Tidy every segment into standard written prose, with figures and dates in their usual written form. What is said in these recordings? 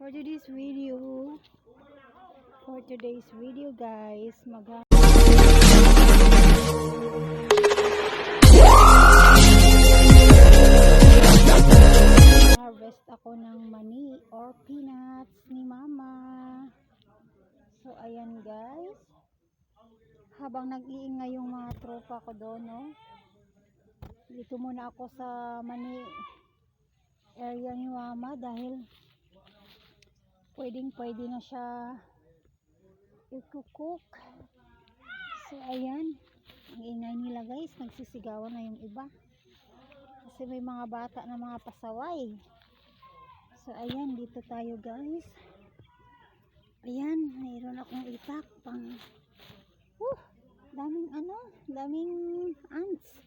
for today's video guys, harvest ako ng mani or peanuts ni mama. So ayan guys, habang nag-iingay yung mga tropa ko doon, no? Dito muna ako sa mani area ni mama dahil pwede na siya i-cook. So ayan, ang ingay nila guys, nagsisigawan na yung iba kasi may mga bata na mga pasaway. So ayan, dito tayo guys. Ayan, mayroon akong itak pang daming ants.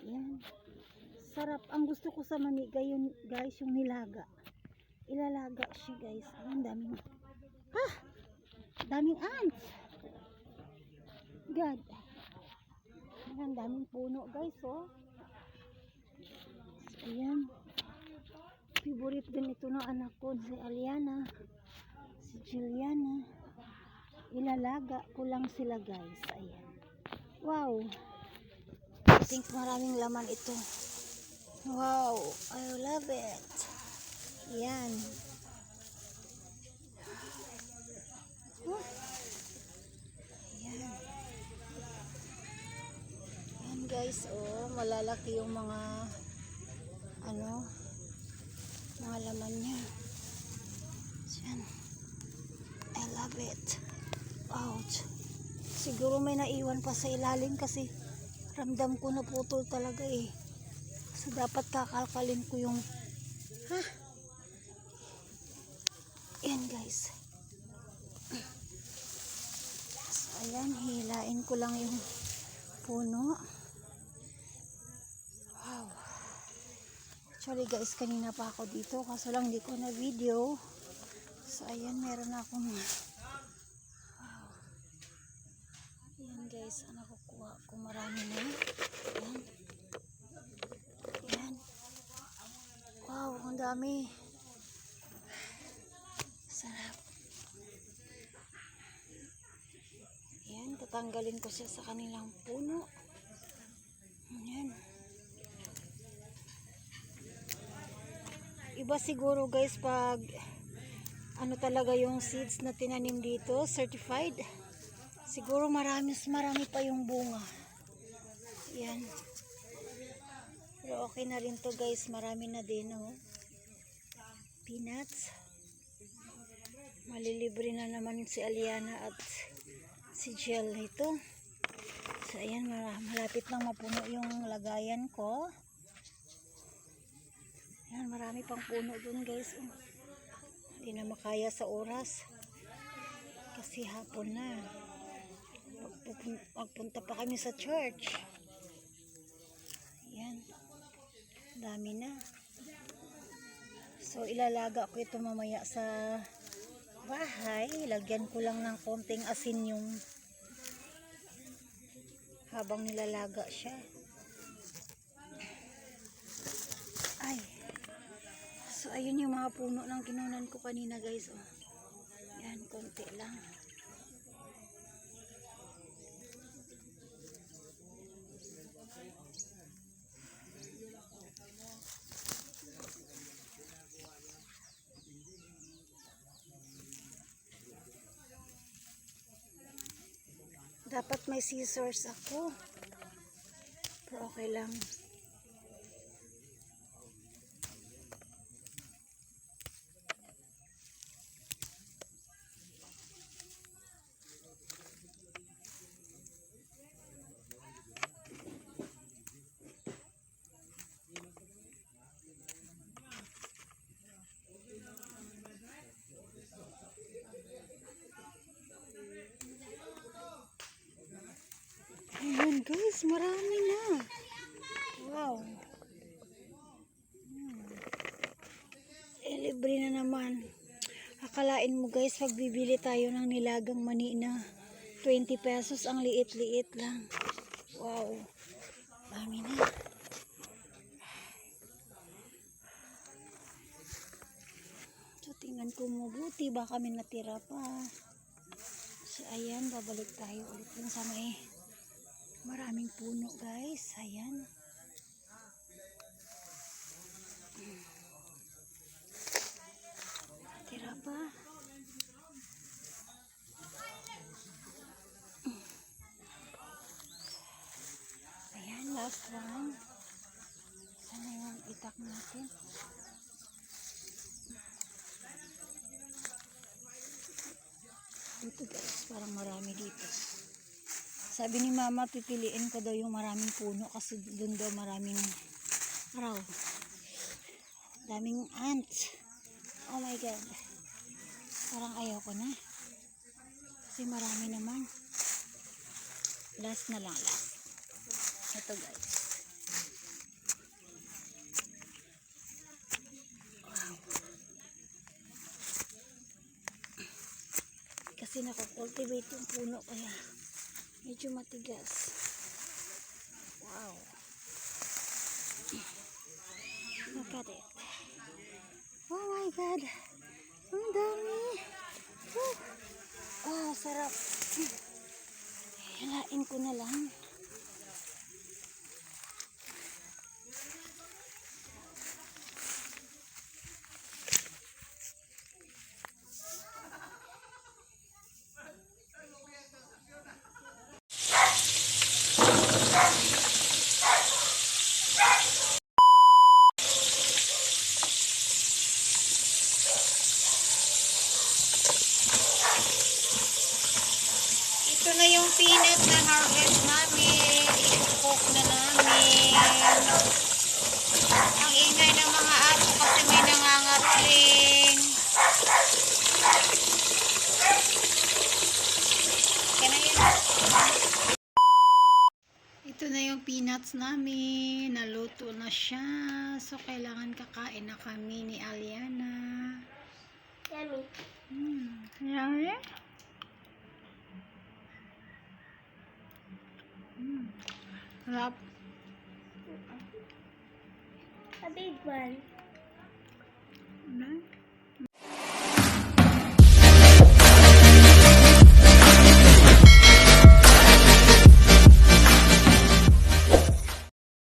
Ayan, sarap. Ang gusto ko sa mani gayon guys, yung nilaga. Ilalaga siya guys. Ayan, daming ants. God, ayan, daming puno guys, oh. So, ayan, favorite din ito ng anak ko, si Aliana, si Juliana. Ilalaga ko lang sila guys. Ayan, wow, I think maraming laman ito. Wow, I love it. Ayan, ayan guys, oh, malalaki yung mga mga laman niya. Ayan, I love it. Ouch, siguro may naiwan pa sa ilalim kasi ramdam ko na putol talaga eh. So dapat kakalkalin ko yung ayan guys. So ayan, hilain ko lang yung puno. Wow, actually guys, kanina pa ako dito kaso lang hindi ko na video. So ayan, meron akong ayan guys, nakukuha ko marami na. Ayan. Ayan. Wow, ang dami. Sarap. Ayan, tatanggalin ko siya sa kanilang puno. Ayan. Iba siguro guys pag talaga yung seeds na tinanim dito, certified. Siguro marami pa yung bunga. Yan. Pero okay na rin to guys. Marami na din, oh. Peanuts. Malilibre na naman si Aliana at si Jill ito. So ayan, malapit lang mapuno yung lagayan ko. Ayan, marami pang puno dun guys, oh. Hindi na makaya sa oras. Kasi hapon na. Magpunta pa kami sa church. Ayan, dami na. So ilalaga ko ito mamaya sa bahay. Lagyan ko lang ng konting asin yung habang nilalaga siya. Ay, so ayun yung mga puno ng kinunan ko kanina guys, oh. Yan, konti lang. Dapat may scissors ako. Pero okay lang. Ayan guys, marami na. Wow. Libre na naman. Akalain mo guys, pag bibili tayo ng nilagang mani na 20 pesos, ang liit-liit lang. Wow. Dami na. Tingnan ko mabuti, baka may natira pa. So, ayan, babalik tayo ulit dun sa may maraming puno, guys. Ayan. Tira pa. Ayan, last one. Sana yung itak natin. Dito guys, parang marami dito. Sabi ni mama, pipiliin ko daw yung maraming puno kasi doon daw maraming araw. Daming ants. Oh my god. Parang ayaw ko na. Kasi marami naman. Last na lang, last. Ito guys. Wow. Kasi nakakultivate yung puno kaya medyo matigas. Wow. Look at it. Oh my god. Ang dami. Oh, sarap. Halain ko na lang. Ito na yung peanut na harvest namin. I-cook na namin. Ang ingay ng mga aso kasi may nangangatling. Ito na yung peanuts namin. Naluto na siya. So, kailangan kakain na kami ni Aliana. Yummy. Yummy? Sarap. A big one.